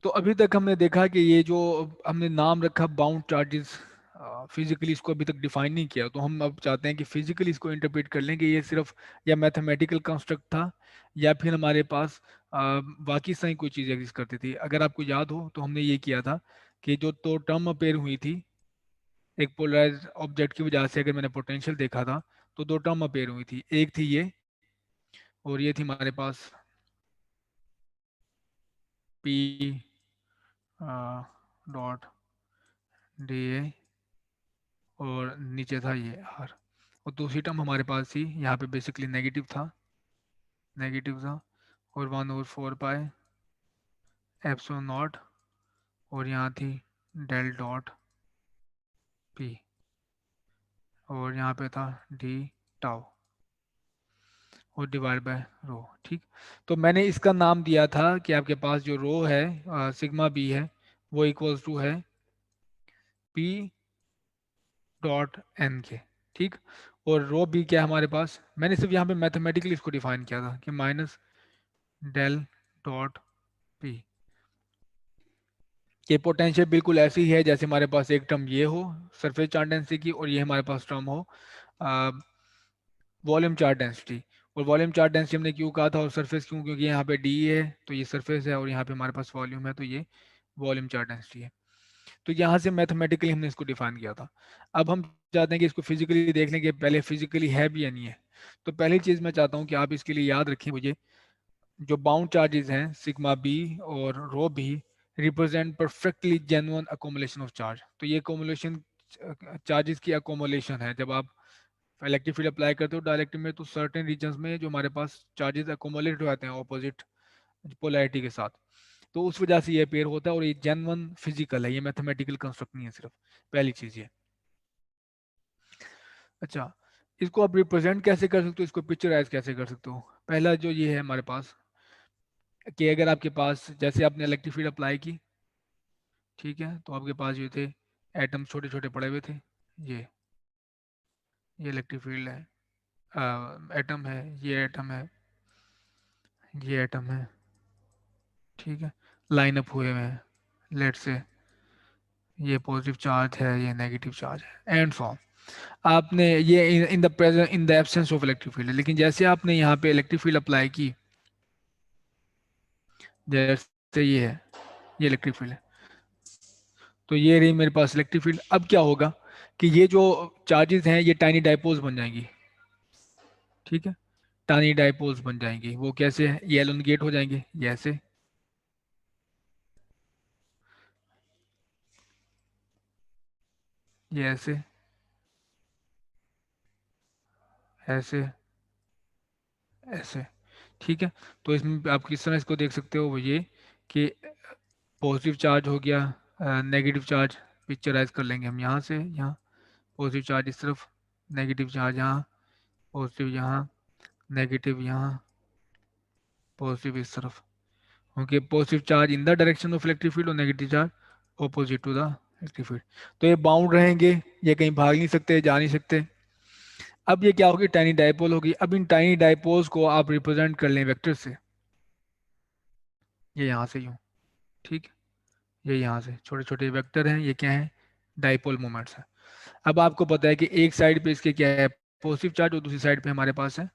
तो अभी तक हमने देखा कि ये जो हमने नाम रखा बाउंड चार्जेस, फिजिकली इसको अभी तक डिफाइन नहीं किया, तो हम अब चाहते हैं कि फिजिकली इसको इंटरप्रेट कर लें कि ये सिर्फ या मैथमेटिकल कंस्ट्रक्ट था या फिर हमारे पास बाकी सही कोई चीज़ एग्जिस्ट करती थी। अगर आपको याद हो तो हमने ये किया था कि जो तो टर्म अपेयर हुई थी एक पोलराइज ऑब्जेक्ट की वजह से, अगर मैंने पोटेंशियल देखा था तो दो टर्म अपेयर हुई थी, एक थी ये और ये थी हमारे पास पी डॉट डी ए और नीचे था ये आर। और दूसरी टर्म हमारे पास थी यहाँ पे बेसिकली नेगेटिव था और 1/4 पाई एप्सिलॉन नॉट और यहाँ थी डेल डॉट पी और यहाँ पे था डी टाउ और डिवाइड बाय रो। ठीक, तो मैंने इसका नाम दिया था कि आपके पास जो रो है सिग्मा बी है वो इक्वल्स टू है पी डॉट एन के। ठीक, और रो बी क्या है हमारे पास, मैंने सिर्फ यहाँ पे मैथमेटिकली इसको डिफाइन किया था कि माइनस डेल डॉट पी। ये पोटेंशियल बिल्कुल ऐसी ही है जैसे हमारे पास एक टर्म ये हो सरफेस चार्ज डेंसिटी की और ये हमारे पास टर्म हो वॉल्यूम चार्ज डेंसिटी। और वॉल्यूम चार्ज डेंसिटी हमने क्यों कहा था और सरफेस क्यों, क्योंकि यहाँ पे डी है तो ये सरफेस है और यहाँ पे हमारे पास वॉल्यूम है तो ये वॉल्यूम चार्ज डेंसिटी है। तो यहाँ से मैथमेटिकली हमने इसको डिफाइन किया था। अब हम चाहते हैं कि इसको फिजिकली देख लें कि पहले फिजिकली है भी या नहीं है। तो पहली चीज़ मैं चाहता हूँ कि आप इसके लिए याद रखें मुझे, जो बाउंड चार्जेस हैं सिग्मा बी और rho b represent perfectly genuine accumulation of charge. तो ये अकोमोलेशन चार्जेस की अकोमोलेशन है। जब आप इलेक्ट्रिक फील्ड अप्लाई करते हो डायरेक्ट में तो सर्टेन रीजन्स में जो हमारे पास चार्जेस अकोमोलेट हो जाते हैं ऑपोजिट पोलैरिटी के साथ, तो उस वजह से ये पेयर होता है और ये जेन्युइन फिजिकल है, ये मैथमेटिकल कंस्ट्रक्ट नहीं है सिर्फ। पहली चीज़ ये। अच्छा, इसको आप रिप्रेजेंट कैसे कर सकते हो, इसको पिक्चराइज कैसे कर सकते हो। पहला जो ये है हमारे पास कि अगर आपके पास जैसे आपने इलेक्ट्रिक फील्ड अप्लाई की, ठीक है, तो आपके पास ये थे एटम छोटे छोटे पड़े हुए थे, ये ये इलेक्ट्रिक फील्ड है, एटम है, ये एटम है, ये एटम है, ठीक है, लाइन अप हुए हुए हैं। लेट से ये पॉजिटिव चार्ज है, ये नेगेटिव चार्ज है एंड सो। आपने ये in the present in the absence of electric field है, लेकिन जैसे आपने यहाँ पे इलेक्ट्रिक फील्ड अप्लाई की, जैसे ये है, ये इलेक्ट्रिक फील्ड है, तो ये रही मेरे पास इलेक्ट्रिक फील्ड। अब क्या होगा कि ये जो चार्जेस हैं ये टाइनी डाइपोल्स बन जाएंगी। ठीक है, टाइनी डाइपोल्स बन जाएंगी। वो कैसे है, ये एलोनगेट हो जाएंगे, ये ऐसे, ये ऐसे, ऐसे, ऐसे। ठीक है, तो इसमें आप किस तरह इसको देख सकते हो, वो ये कि पॉजिटिव चार्ज हो गया, नेगेटिव चार्ज पिक्चराइज कर लेंगे हम यहाँ से यहाँ, पॉजिटिव चार्ज इस तरफ, नेगेटिव चार्ज यहाँ, पॉजिटिव यहाँ, नेगेटिव यहाँ, पॉजिटिव इस तरफ। Okay, positive charge in the direction of electric field और negative charge opposite to the electric field. तो ये बाउंड रहेंगे, ये कहीं भाग नहीं सकते, जा नहीं सकते। अब ये क्या होगी, टाइनी डाइपोल होगी। अब इन टाइनी डाइपोल्स को आप रिप्रेजेंट कर लें वेक्टर से, ये यहाँ से यूँ, ठीक, ये यहाँ से छोटे छोटे वेक्टर हैं, ये क्या है, डाइपोल मोमेंट्स हैं। अब आपको पता है कि एक साइड पे इसके क्या है पॉजिटिव चार्ज और दूसरी साइड पे हमारे पास है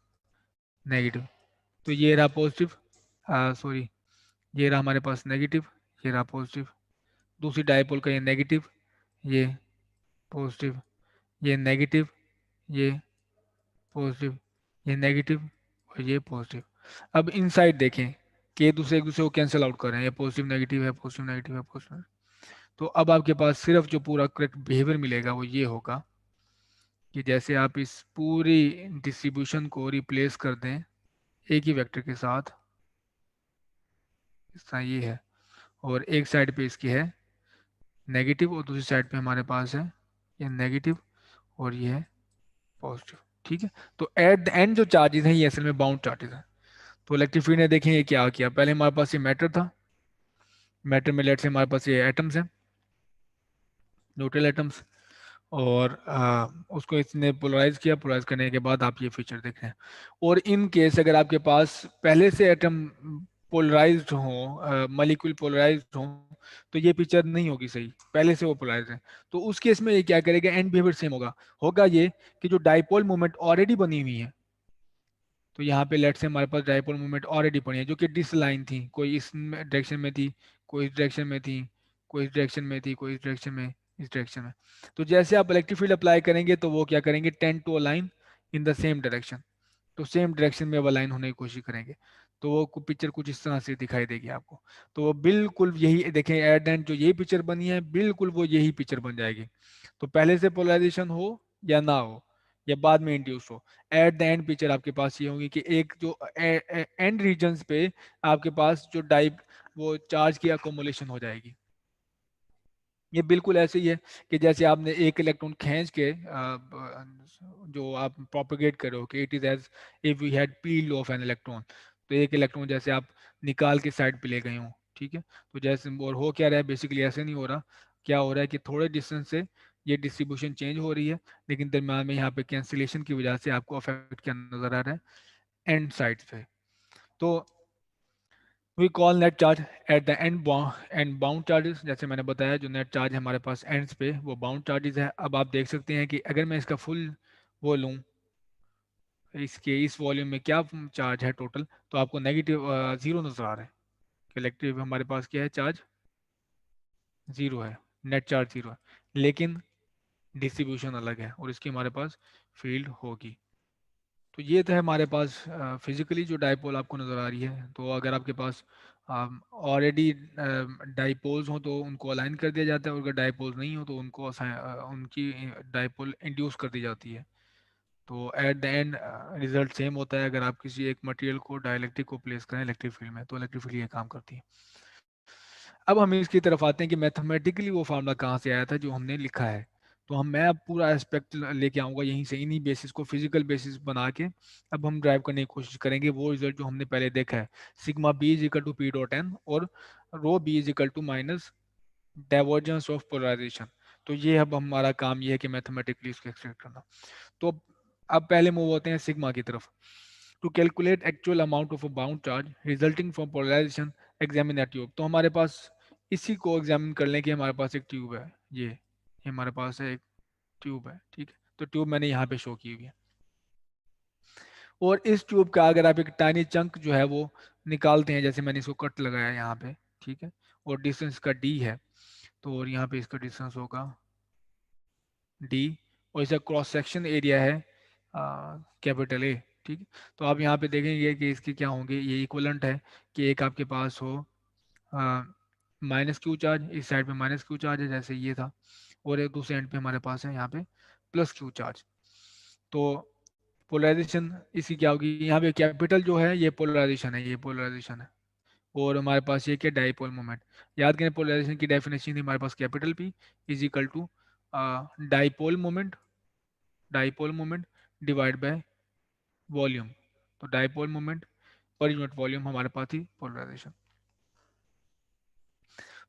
नेगेटिव। तो ये रहा पॉजिटिव, सॉरी, ये रहा हमारे पास नेगेटिव, ये रहा पॉजिटिव। दूसरी डाइपोल का ये नेगेटिव, ये पॉजिटिव, ये नेगेटिव, ये पॉजिटिव, ये नेगेटिव और ये पॉजिटिव। अब इन साइड देखें कि एक दूसरे को कैंसिल आउट कर रहे हैं, ये पॉजिटिव नेगेटिव है, पॉजिटिव नेगेटिव है, पॉजिटिव। तो अब आपके पास सिर्फ जो पूरा करेक्ट बिहेवियर मिलेगा वो ये होगा कि जैसे आप इस पूरी डिस्ट्रीब्यूशन को रिप्लेस कर दें एक ही वेक्टर के साथ, इस तरह ये है, और एक साइड पे इसकी है नेगेटिव और दूसरी साइड पे हमारे पास है ये नेगेटिव और ये है पॉजिटिव। ठीक है, तो एट द एंड जो चार्जेस हैं ये असल में बाउंड चार्जेस हैं। तो इलेक्ट्रिक फील्ड ने देखें ये क्या किया, पहले हमारे पास ये मैटर था, मैटर में लेट से हमारे पास ये एटम्स हैं, न्यूट्रल एटम्स, और उसको इसने पोलराइज किया, पोलराइज करने के बाद आप ये फीचर देख रहे हैं। और इन केस अगर आपके पास पहले से एटम पोलराइज्ड हो, मॉलिक्यूल पोलराइज्ड हो, तो ये पिक्चर नहीं होगी सही, पहले से वो पोलराइज्ड है। तो उस केस में ये क्या करेगा, एंड बिहेवियर सेम होगा। होगा ये कि जो डाइपोल मोमेंट ऑलरेडी बनी हुई है, तो यहाँ पे लेट से हमारे पास डाइपोल मोमेंट ऑलरेडी पड़ी है जो कि डिसलाइन थी, कोई इस डायरेक्शन में थी, कोई इस डायरेक्शन में थी, कोई इस डायरेक्शन में थी, कोई इस डायरेक्शन में, इस डायरेक्शन में। तो जैसे आप इलेक्ट्रिक फील्ड अप्लाई करेंगे तो वो क्या करेंगे, tend to align in the same direction. तो सेम डायरेक्शन में वो अलाइन होने की कोशिश करेंगे, तो वो पिक्चर कुछ इस तरह से दिखाई देगी आपको। तो वो बिल्कुल यही देखें, एट एंड जो यही पिक्चर बनी है बिल्कुल वो यही पिक्चर बन जाएगी। तो पहले से पोलराइजेशन हो या ना हो, या बाद में इंड्यूस हो, एट द एंड पिक्चर आपके पास ये होगी कि एक जो एंड रीजन्स पे आपके पास जो डाइप वो चार्ज की अकोमोलेशन हो जाएगी। ये बिल्कुल ऐसे ही है कि जैसे आपने एक इलेक्ट्रॉन खींच के जो आप प्रोपेगेट करो कि it is as if we had peel off an electron. तो एक इलेक्ट्रॉन जैसे आप निकाल के साइड पे ले गए हो, ठीक है। तो जैसे और हो क्या रहा है, बेसिकली ऐसे नहीं हो रहा। क्या हो रहा है कि थोड़े डिस्टेंस से ये डिस्ट्रीब्यूशन चेंज हो रही है, लेकिन दरम्यान में यहाँ पे कैंसिलेशन की वजह से आपको अफेक्ट क्या नजर आ रहा है, एंड साइड पे। तो we call net charge at the end bound charges. जैसे मैंने बताया जो नेट चार्ज है हमारे पास एंड्स पे वो बाउंड चार्जेस है। अब आप देख सकते हैं कि अगर मैं इसका फुल वो लूँ, इसके इस वॉल्यूम में क्या चार्ज है टोटल, तो आपको नेगेटिव जीरो नजर आ रहा है। इलेक्ट्रिक हमारे पास क्या है, चार्ज जीरो है, नेट चार्ज जीरो है, लेकिन डिस्ट्रीब्यूशन अलग है और इसकी हमारे पास फील्ड होगी। तो ये तो है हमारे पास फिजिकली जो डाइपोल आपको नज़र आ रही है। तो अगर आपके पास ऑलरेडी डाइपोल्स हो तो उनको अलाइन कर दिया जाता है, और अगर डाइपोल्स नहीं हो तो उनको उनकी डाइपोल इंड्यूस कर दी जाती है। तो at the and result same होता है। अगर आप किसी एक मटेरियल को डाइलेक्ट्रिक को प्लेस करें इलेक्ट्रिक फील्ड में, तो इलेक्ट्रिक फील्ड ये काम करती है। अब हम इसकी तरफ आते हैं कि मैथमेटिकली वो फार्मूला कहाँ से आया था जो हमने लिखा है। तो हम मैं अब पूरा एस्पेक्ट लेके आऊँगा यहीं से, इन्हीं बेसिस को फिजिकल बेसिस बना के अब हम ड्राइव करने की कोशिश करेंगे वो रिजल्ट जो हमने पहले देखा है, sigma b is equal to p dot n और rho b is equal to minus divergence of polarisation. तो ये अब हमारा काम ये है कि मैथमेटिकली इसको एक्सट्रैक्ट करना। तो अब पहले मूव होते हैं सिग्मा की तरफ। To calculate actual amount of a bound charge resulting from polarization examine a tube. तो हमारे पास इसी को एग्जामिन कर लें कि हमारे पास एक ट्यूब है, ये हमारे पास है एक ट्यूब है, ठीक है। तो ट्यूब मैंने यहाँ पे शो की हुई है, और इस ट्यूब का अगर आप एक टाइनी चंक जो है वो निकालते हैं, जैसे मैंने इसको कट लगाया है यहाँ पे, ठीक है, और डिस्टेंस का डी है, तो और यहाँ पे इसका डिस्टेंस होगा डी, और इसका क्रॉस सेक्शन एरिया है कैपिटल ए, ठीक है। तो आप यहाँ पे देखेंगे कि इसके क्या होंगे, ये इक्वलेंट है कि एक आपके पास हो माइनस क्यू चार्ज, इस साइड पे माइनस क्यू चार्ज है जैसे ये था, और एक दूसरे एंड पे हमारे पास है यहाँ पे प्लस क्यू चार्ज। तो पोलराइजेशन इसकी क्या होगी, यहाँ पे कैपिटल जो है ये पोलराइजेशन है, ये पोलराइजेशन है, और हमारे पास ये क्या डाइपोल मोमेंट। याद करें पोलराइजेशन की डेफिनेशन थी हमारे पास capital p is equal to dipole moment, dipole moment divide by volume. तो डाइपोल मोमेंट पर यूनिट वॉल्यूम हमारे पास थी पोलराइजेशन।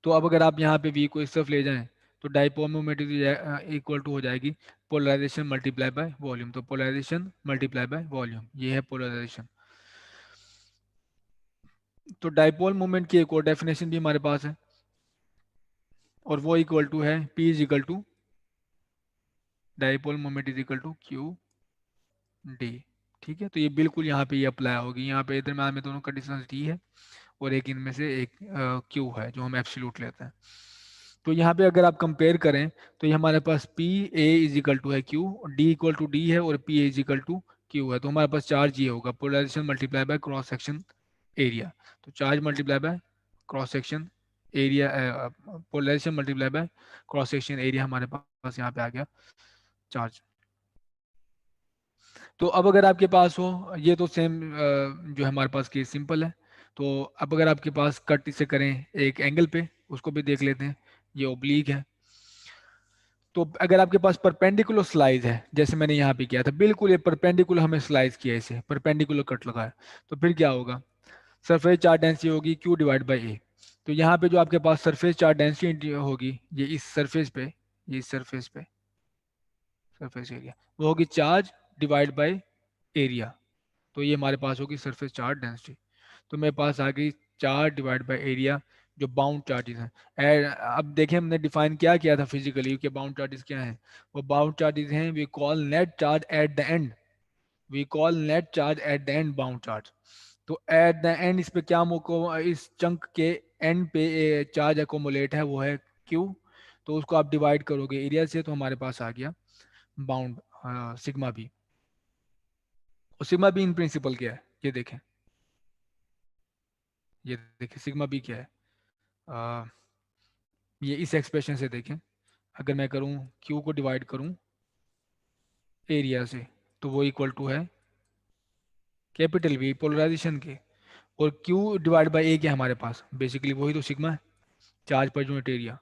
तो अब अगर आप यहाँ पे v को इस तरफ ले जाएं तो डाइपोल मोमेंट इक्वल टू हो जाएगी पोलराइजेशन मल्टीप्लाई बाय वॉल्यूम। तो पोलराइजेशन मल्टीप्लाई बाय वॉल्यूम ये है पोलराइजेशन। तो डाइपोल मोमेंट की एक और डेफिनेशन भी हमारे पास है, और वो इक्वल टू है p is equal to dipole moment is equal to q d, ठीक है। तो ये बिल्कुल यहाँ पे ये अप्लाई होगी, यहाँ पे दरम्यान में दोनों का डिस्टेंस डी है, और एक इनमें से एक क्यू है जो हम एब्सोल्यूट लेते हैं। तो यहाँ पे अगर आप कंपेयर करें तो ये हमारे पास p a is equal to है q, d equal to d है, और p a is equal to q है। तो हमारे पास चार्ज ये होगा polarisation multiply by cross section area. तो charge multiply by cross section area, polarisation multiply by cross section area हमारे पास यहाँ पे आ गया चार्ज। तो अब अगर आपके पास हो ये तो सेम जो है हमारे पास केस सिंपल है। तो अब अगर आपके पास कट इसे करें एक एंगल पे, उसको भी देख लेते हैं, ये ओब्लीक है। तो अगर आपके पास परपेंडिकुलर स्लाइस है जैसे मैंने यहाँ पे किया था, बिल्कुल ये परपेंडिकुलर हमें स्लाइस किया, इसे परपेंडिकुलर कट लगाया, तो फिर क्या होगा, सरफेस चार्ज डेंसिटी होगी क्यू डिवाइड बाई ए। तो यहाँ पे जो आपके पास सरफेस चार्ज डेंसिटी होगी ये इस सरफेस पे, ये इस सरफेस पे सरफेस एरिया, वो होगी चार्ज डिवाइड बाई एरिया। तो ये हमारे पास होगी सरफेस चार्ज डेंसिटी। तो मेरे पास आ गई चार्ज डिवाइड बाय एरिया जो बाउंड चार्जेस हैं। अब देखें हमने डिफाइन क्या किया था फिजिकली कि बाउंड चार्जेस क्या हैं। वो बाउंड चार्जेस हैं we call net charge at the end, we call net charge at the end bound charge. तो एट द एंड इस पे क्या इस चंक के एंड पे चार्ज एकोमुलेट है वो है क्यू। तो उसको आप डिवाइड करोगे एरिया से तो हमारे पास आ गया बाउंड सिग्मा बी। और सिग्मा बी इन प्रिंसिपल क्या है ये देखें, ये देखें सिग्मा बी क्या है। अ, ये इस एक्सप्रेशन से देखें, अगर मैं करूं क्यू को डिवाइड करूं एरिया से तो वो इक्वल टू है कैपिटल वी पोलराइजेशन के, और क्यू डिवाइड बाई ए क्या है हमारे पास, बेसिकली वही तो सिग्मा है, चार्ज पर यूनिट एरिया।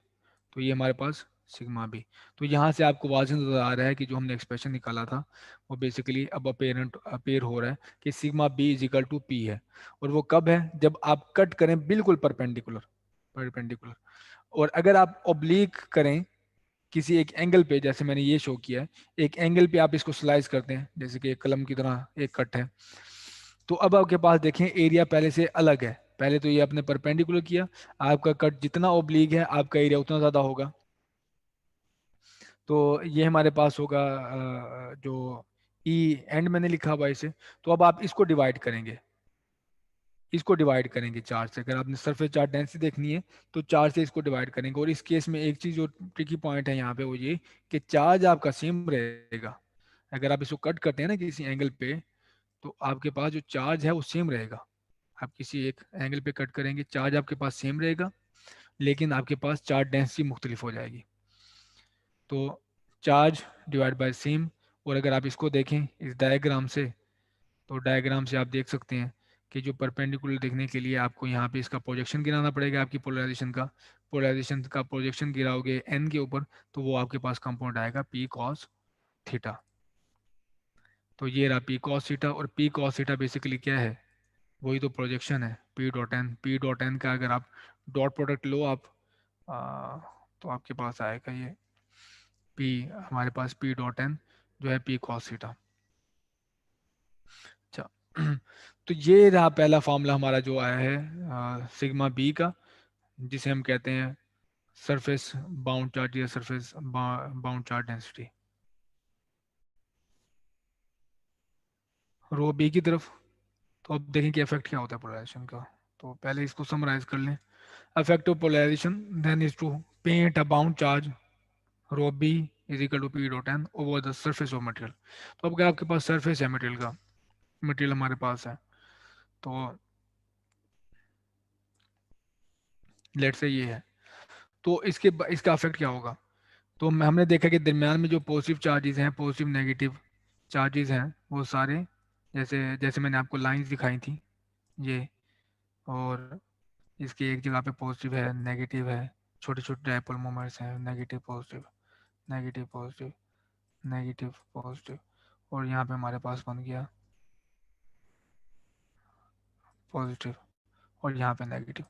तो ये हमारे पास सिग्मा बी। तो यहाँ से आपको वाज़ह नजर आ रहा है कि जो हमने एक्सप्रेशन निकाला था वो बेसिकली अब अपेयर हो रहा है कि sigma b is equal to p है। और वो कब है, जब आप कट करें बिल्कुल परपेंडिकुलर, परपेंडिकुलर। और अगर आप ऑब्लिक करें किसी एक एंगल पे, जैसे मैंने ये शो किया है, एक एंगल पे आप इसको स्लाइस करते हैं जैसे कि एक कलम की तरह एक कट है, तो अब आपके पास देखें एरिया पहले से अलग है। पहले तो ये आपने परपेंडिकुलर किया, आपका कट जितना ओब्लिक है आपका एरिया उतना ज़्यादा होगा। तो ये हमारे पास होगा जो ई एंड मैंने लिखा हुआ है इसे। तो अब आप इसको डिवाइड करेंगे, इसको डिवाइड करेंगे चार से। अगर आपने सरफेस चार्ज डेंसिटी देखनी है तो चार से इसको डिवाइड करेंगे। और इस केस में एक चीज़ जो ट्रिकी पॉइंट है यहाँ पे वो ये कि चार्ज आपका सेम रहेगा। अगर आप इसको कट करते हैं ना किसी एंगल पे, तो आपके पास जो चार्ज है वो सेम रहेगा। आप किसी एक एंगल पे कट करेंगे चार्ज आपके पास सेम रहेगा, लेकिन आपके पास चार्ज डेंसिटी मुख्तलिफ हो जाएगी। तो चार्ज डिवाइड बाय सेम। और अगर आप इसको देखें इस डायग्राम से, तो डायग्राम से आप देख सकते हैं कि जो परपेंडिकुलर देखने के लिए आपको यहाँ पे इसका प्रोजेक्शन गिराना पड़ेगा, आपकी पोलराइजेशन का प्रोजेक्शन गिराओगे एन के ऊपर, तो वो आपके पास कंपाउंड आएगा पी कॉस थीटा। तो ये रहा पी कॉस थीटा। और पी कॉस थीटा बेसिकली क्या है, वही तो प्रोजेक्शन है p dot n. P dot n का अगर आप डॉट प्रोडक्ट लो आप, आ, तो आपके पास आएगा ये पी, हमारे पास पी डॉट एन जो है पी कॉस थीटा। अच्छा तो ये रहा पहला फॉर्मूला हमारा जो आया है सिग्मा बी का, जिसे हम कहते हैं सरफेस बाउंड चार्ज या सरफेस बाउंड चार्ज डेंसिटी। रो बी की तरफ, तो अब देखें कि इफेक्ट क्या होता है पोलराइजेशन का। तो पहले इसको समराइज कर लें। Effect of polarization then is to paint a bound charge rho b is equal to p dot n over the surface of material. तो अब अगर आपके पास सरफेस है मटेरियल का, मटेरियल हमारे पास है, तो लेट से ये है, तो इसका इफेक्ट क्या होगा। तो हमने देखा कि दरम्यान में जो पॉजिटिव चार्जेस हैं, पॉजिटिव नेगेटिव चार्जेस हैं, वो सारे जैसे जैसे मैंने आपको लाइंस दिखाई थी ये, और इसकी एक जगह पे पॉजिटिव है नेगेटिव है, छोटे छोटे डायपोल मोमेंट्स हैं, negative positive, negative positive, negative positive, और यहाँ पे हमारे पास बन गया पॉजिटिव, और यहाँ पे नेगेटिव।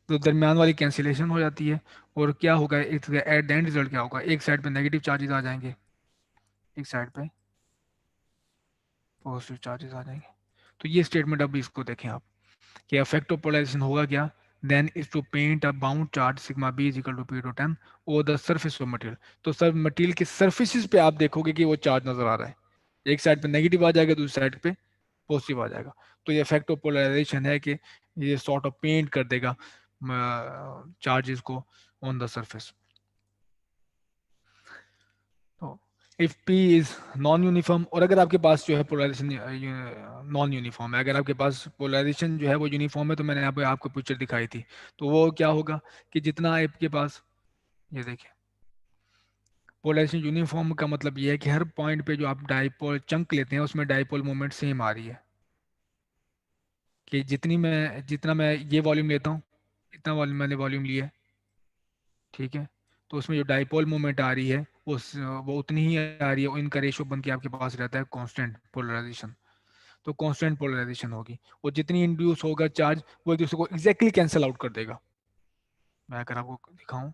तो दरमियान वाली कैंसिलेशन हो जाती है, और क्या होगा एट द एंड रिजल्ट क्या होगा, एक साइड पे नेगेटिव चार्जेस आ जाएंगे, एक साइड पे पॉजिटिव चार्जेस आ जाएंगे। तो ये स्टेटमेंट अब इसको देखें आप कि इफेक्ट ऑफ पोलराइजेशन होगा क्या, then is to paint a bound charge sigma b is equal to p dot n और द सरफेस ऑफ मटेरियल। तो सर मटेरियल के सर्फेसिस पे आप देखोगे कि वो चार्ज नजर आ रहा है, एक साइड पे नेगेटिव आ जाएगा दूसरी साइड पे पॉजिटिव आ जाएगा। तो ये इफेक्ट ऑफ पोलराइजेशन है कि ये सॉर्ट ऑफ पेंट कर देगा चार्जेस को ऑन द सरफेस। तो if P is non uniform, और अगर आपके पास जो है पोलराइजेशन नॉन यूनिफॉर्म है, अगर आपके पास पोलराइजेशन जो है वो यूनिफॉर्म है, तो मैंने यहाँ पे आपको पिक्चर दिखाई थी, तो वो क्या होगा कि जितना आपके पास, ये देखिए पोलराइजेशन यूनिफॉर्म का मतलब ये है कि हर पॉइंट पे जो आप डाइपोल चंक लेते हैं उसमें डाइपोल मोमेंट सेम आ रही है। कि जितना मैं ये वॉल्यूम लेता हूँ, इतना वॉल्यूम मैंने वॉल्यूम लिया है, ठीक है, तो उसमें जो डाइपोल मोमेंट आ रही है वो उतनी ही आ रही है, इनका रेशो बन के आपके पास रहता है कांस्टेंट पोलराइजेशन। तो कांस्टेंट पोलराइजेशन होगी, और जितनी इंड्यूस होगा चार्ज वो एक दूसरे को एग्जैक्टली कैंसिल आउट कर देगा। मैं अगर आपको दिखाऊं,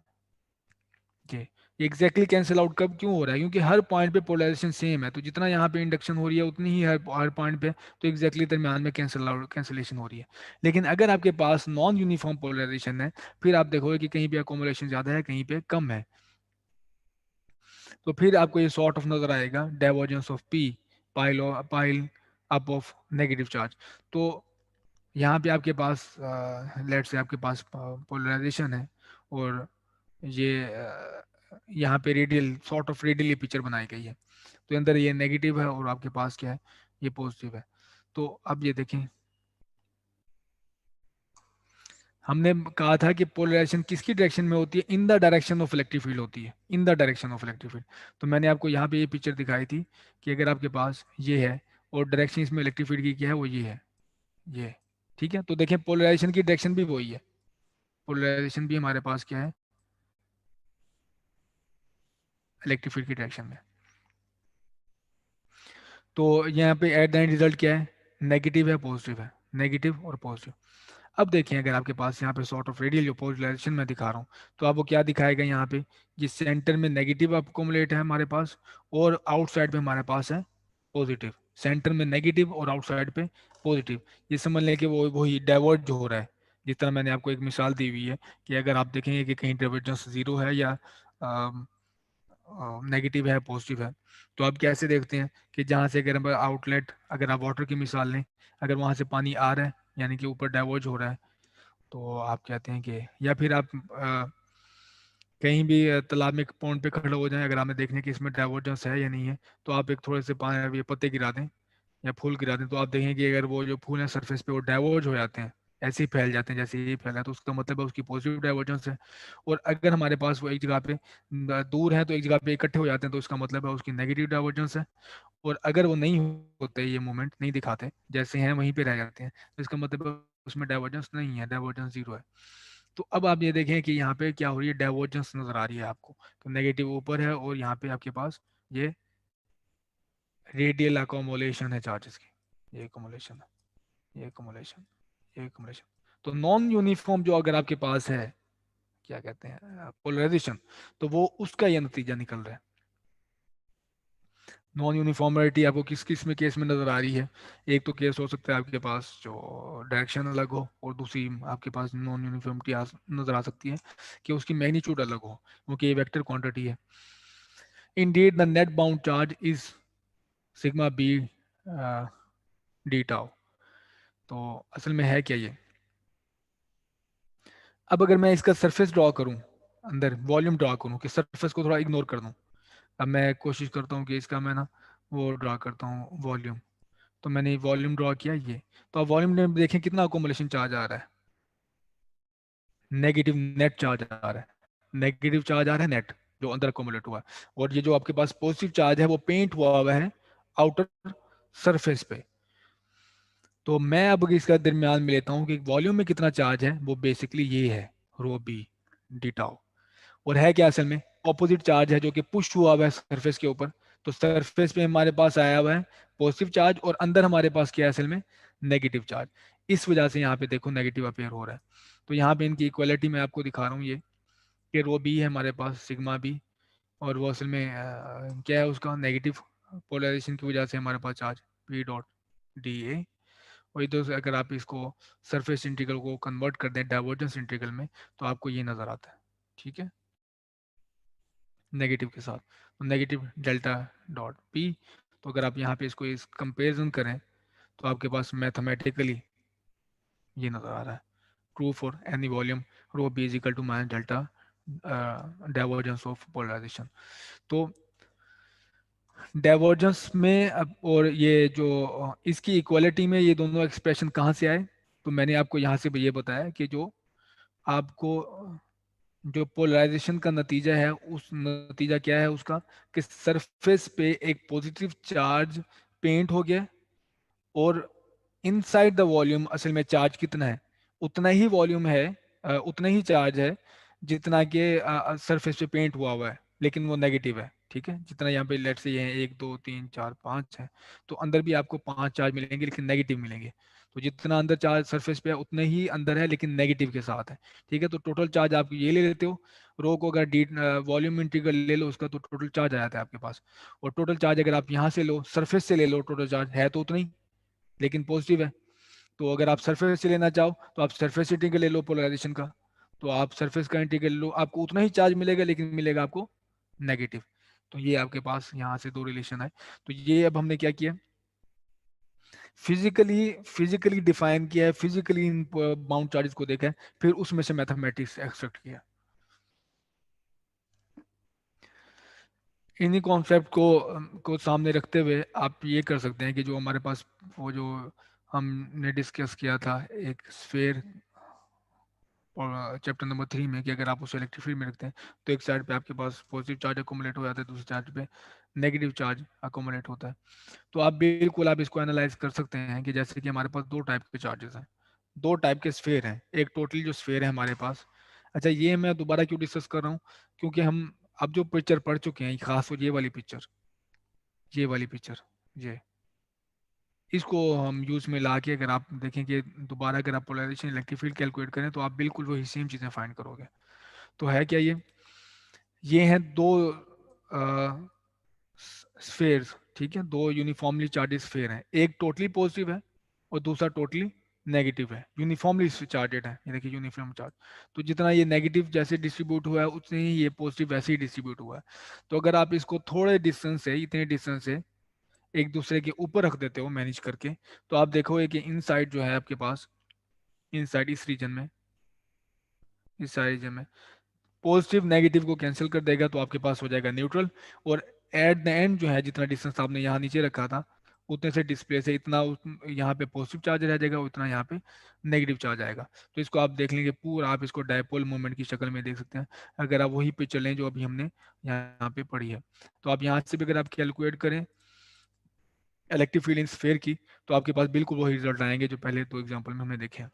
ये एग्जैक्टली कैंसिल आउट कब क्यों हो रहा है? क्योंकि हर पॉइंट पे पोलराइजेशन सेम है, तो जितना यहाँ पे इंडक्शन हो रही है उतनी ही हर पॉइंट पे, तो एग्जैक्टली दरमियान में कैंसिलेशन हो रही है। लेकिन अगर आपके पास नॉन यूनिफॉर्म पोलराइजेशन है, फिर आप देखोगे कि कहीं पे अकोमोलेशन ज़्यादा है, कहीं पे कम है, तो फिर आपको ये सॉर्ट ऑफ नजर आएगा, divergence of P, pile up of negative charge. तो यहाँ पे आपके पास लेट से आपके पास पोलराइजेशन है, और ये यहाँ पे radial sort of radially picture बनाई गई है, तो अंदर ये नेगेटिव है और आपके पास क्या है, ये पॉजिटिव है। तो अब ये देखें, हमने कहा था कि पोलराइजेशन किसकी डायरेक्शन में होती है? इन the direction of electric field होती है, इन the direction of electric field. तो मैंने आपको यहाँ पे ये पिक्चर दिखाई थी कि अगर आपके पास ये है और डायरेक्शन इसमें इलेक्ट्रिक फील्ड की क्या है, वो ये है, ये, ठीक है। तो देखें पोलराइजेशन की डायरेक्शन भी वही है, पोलराइजेशन भी हमारे पास क्या है, इलेक्ट्रिक फील्ड की डायरेक्शन में। तो यहाँ पे एट द एंड रिजल्ट क्या है, नेगेटिव है पॉजिटिव है, नेगेटिव और पॉजिटिव। अब देखें, अगर आपके पास यहाँ पे सॉर्ट ऑफ रेडियल जो पोलराइजेशन मैं दिखा रहा हूँ, तो आपको क्या दिखाएगा यहाँ पे, कि सेंटर में नेगेटिव अकोमुलेट है हमारे पास, और आउटसाइड पे हमारे पास है पॉजिटिव। सेंटर में नेगेटिव और आउटसाइड पे पॉजिटिव। ये समझ लें कि वो वही डाइवर्ज हो रहा है। जिस तरह मैंने आपको एक मिसाल दी हुई है कि अगर आप देखेंगे कि कहीं डाइवर्जेंस जीरो है या नेगेटिव है पॉजिटिव है, तो आप कैसे देखते हैं कि जहाँ से अगर आउटलेट, अगर आप वाटर की मिसाल लें, अगर वहाँ से पानी आ रहा है यानी कि ऊपर डाइवर्ज हो रहा है, तो आप कहते हैं कि, या फिर आप कहीं भी तालाब में एक पॉन्ड पे खड़े हो जाएं, अगर हमें देखने कि इसमें डाइवर्जेंस है या नहीं है, तो आप एक थोड़े से पानी ये पत्ते गिरा दें या फूल गिरा दें, तो आप देखें कि अगर वो जो फूल है सरफेस पे वो डाइवर्ज हो जाते हैं, ऐसे ही फैल जाते हैं जैसे ये फैला है, तो उसका मतलब है उसकी पॉजिटिव डाइवर्जेंस है। और अगर हमारे पास वो एक जगह पे दूर है, तो एक जगह पे इकट्ठे हो जाते हैं, तो इसका मतलब है उसकी नेगेटिव डाइवर्जेंस है। और अगर वो नहीं होते, ये मूवमेंट नहीं दिखाते, जैसे हैं वहीं पे रह जाते हैं, तो इसका मतलब है उसमें डाइवर्जेंस नहीं है, डाइवर्जेंस जीरो है। तो अब आप ये देखें कि यहाँ पे क्या हो रही है, डाइवर्जेंस नजर आ रही है आपको, तो नेगेटिव ऊपर है और यहाँ पे आपके पास ये रेडियल अकोमोलेशन है चार्जेस की, ये अकोमोलेशन है, ये अकोमोलेशन, ये अकोमोलेशन। तो नॉन यूनिफॉर्म जो अगर आपके पास है, क्या कहते हैं, पोलराइजेशन, तो वो उसका ये नतीजा निकल रहा है। नॉन यूनिफॉर्मिटी आपको किस किस में केस में नजर आ रही है? एक तो केस हो सकता है आपके पास जो डायरेक्शन अलग हो, और दूसरी आपके पास नॉन यूनिफॉर्मिटी नजर आ सकती है कि उसकी मैग्नीट्यूड अलग हो, क्योंकि ये वेक्टर क्वांटिटी है। Indeed the net bound charge is sigma b d tau. तो असल में है क्या ये? अब अगर मैं इसका सरफेस ड्रॉ करूं, अंदर वॉल्यूम ड्रॉ करूं, कि सरफेस को थोड़ा इग्नोर कर दूं, अब मैं कोशिश करता हूं कि इसका मैं ना वो ड्रॉ करता हूं वॉल्यूम। तो मैंने वॉल्यूम ड्रॉ किया ये, तो अब वॉल्यूम में देखें कितना अकोमोलेशन चार्ज आ रहा है, नेगेटिव नेट चार्ज आ रहा है, नेगेटिव चार्ज आ रहा है नेट, जो अंदर अकोमोलेट हुआ है। और ये जो आपके पास पॉजिटिव चार्ज है वो पेंट हुआ है आउटर सरफेस पे। तो मैं अब इसका दरमियान में लेता हूँ कि वॉल्यूम में कितना चार्ज है, वो बेसिकली ये है, रो बी डी टाउ। और है क्या असल में, ऑपोजिट चार्ज है जो कि पुश हुआ है सरफेस के ऊपर। तो सरफेस पे हमारे पास आया हुआ है पॉजिटिव चार्ज, और अंदर हमारे पास क्या है असल में, नेगेटिव चार्ज। इस वजह से यहाँ पे देखो नेगेटिव अपेयर हो रहा है। तो यहाँ पे इनकी इक्वलिटी मैं आपको दिखा रहा हूँ, ये कि रो बी है हमारे पास सिग्मा बी, और वो असल में क्या है, उसका नेगेटिव पोलराइजेशन की वजह से हमारे पास charge p dot d a. और इधर से अगर आप इसको सरफेस इंटीग्रल को कन्वर्ट कर दें डाइवर्जेंस इंटीग्रल में, तो आपको ये नज़र आता है, ठीक है, नेगेटिव के साथ। तो नेगेटिव डेल्टा डॉट पी। तो अगर आप यहाँ पे इसको इस कंपेरिजन करें, तो आपके पास मैथमेटिकली ये नज़र आ रहा है, true for any volume rho b is equal to minus delta divergence of polarisation. तो डाइवर्जेंस में अब, और ये जो इसकी इक्वालिटी में ये दोनों एक्सप्रेशन कहाँ से आए? तो मैंने आपको यहाँ से ये बताया कि जो आपको जो पोलराइजेशन का नतीजा है, उस नतीजा क्या है उसका, कि सरफेस पे एक पॉजिटिव चार्ज पेंट हो गया, और इनसाइड द वॉल्यूम असल में चार्ज कितना है, उतना ही वॉल्यूम है, उतना ही चार्ज है जितना कि सरफेस पे पेंट हुआ हुआ है, लेकिन वो नेगेटिव है, ठीक है। जितना यहाँ पे लेट से ये है 1 2 3 4 5 है, तो अंदर भी आपको 5 चार्ज मिलेंगे लेकिन नेगेटिव मिलेंगे। तो जितना अंदर चार्ज सरफेस पे है उतने ही अंदर है लेकिन नेगेटिव के साथ है। ठीक है, तो टोटल चार्ज आप ये ले लेते हो, रो को अगर डी वॉल्यूम इंटीग्रल ले लो उसका, तो टोटल चार्ज आ जाता है आपके पास। और टोटल चार्ज अगर आप यहाँ से लो, सरफेस से ले लो, टोटल चार्ज है तो उतना ही लेकिन पॉजिटिव है। तो अगर आप सरफेस से लेना चाहो तो आप सरफेस इंटीग्रल ले लो पोलराइजेशन का, तो आप सरफेस का इंटीग्रल लो, आपको उतना ही चार्ज मिलेगा लेकिन मिलेगा आपको नेगेटिव। तो ये आपके पास यहाँ से दो रिलेशन है। तो ये अब हमने क्या किया, फिजिकली फिजिकली डिफाइन किया है, फिजिकली इन बाउंड चार्जेस को देखा है, फिर उसमें से मैथमेटिक्स एक्सट्रैक्ट किया। इन्हीं कॉन्सेप्ट को सामने रखते हुए आप ये कर सकते हैं कि जो हमारे पास वो जो हमने डिस्कस किया था एक स्फेयर और चैप्टर नंबर 3 में, कि अगर आप उसे इलेक्ट्रिक फील्ड में रखते हैं तो एक साइड पे आपके पास पॉजिटिव चार्ज अकोमुलेट हो जाता है, दूसरी साइड पे नेगेटिव चार्ज अकोमुलेट होता है। तो आप बिल्कुल आप इसको एनालाइज कर सकते हैं कि जैसे कि हमारे पास दो टाइप के चार्जेस हैं, दो टाइप के स्फेयर हैं, एक टोटली जो स्फेयर है हमारे पास। अच्छा, ये मैं दोबारा क्यों डिस्कस कर रहा हूँ, क्योंकि हम अब जो पिक्चर पढ़ चुके हैं, खासकर ये वाली पिक्चर, ये वाली पिक्चर, ये इसको हम यूज में ला के अगर आप देखें कि दोबारा अगर आप पोलराइजेशन इलेक्ट्रिक फील्ड कैलकुलेट करें तो आप बिल्कुल वही सेम चीज़ें फाइंड करोगे। तो है क्या ये हैं दो स्फेयर्स, ठीक है, दो यूनिफॉर्मली चार्जेड स्फेयर हैं, एक टोटली पॉजिटिव है और दूसरा टोटली नेगेटिव है, यूनिफॉर्मली चार्जेड है। ये देखिए यूनिफॉर्म चार्ज, तो जितना ये नेगेटिव जैसे डिस्ट्रीब्यूट हुआ है उतने ही ये पॉजिटिव वैसे ही डिस्ट्रीब्यूट हुआ है। तो अगर आप इसको थोड़े डिस्टेंस से, इतने डिस्टेंस से एक दूसरे के ऊपर रख देते हो मैनेज करके, तो आप देखोगे कि इन साइड जो है आपके पास, इन साइड इस रीजन में, इस साइड रीजन में पॉजिटिव नेगेटिव को कैंसिल कर देगा तो आपके पास हो जाएगा न्यूट्रल। और एट द एंड जो है जितना डिस्टेंस आपने यहाँ नीचे रखा था उतने से डिस्प्ले से इतना यहाँ पे पॉजिटिव चार्ज रह जाएगा, उतना यहाँ पे नेगेटिव चार्ज आएगा। तो इसको आप देख लेंगे पूरा, आप इसको डायपोल मोमेंट की शक्ल में देख सकते हैं अगर आप वही पिक्चर लें जो अभी हमने यहाँ पे पढ़ी है। तो आप यहाँ से भी अगर आप कैलकुलेट करें इलेक्ट्रिक फील्ड इन स्फीयर की, तो आपके पास बिल्कुल वही रिजल्ट आएंगे जो पहले दो एग्जांपल में हमने देखे हैं।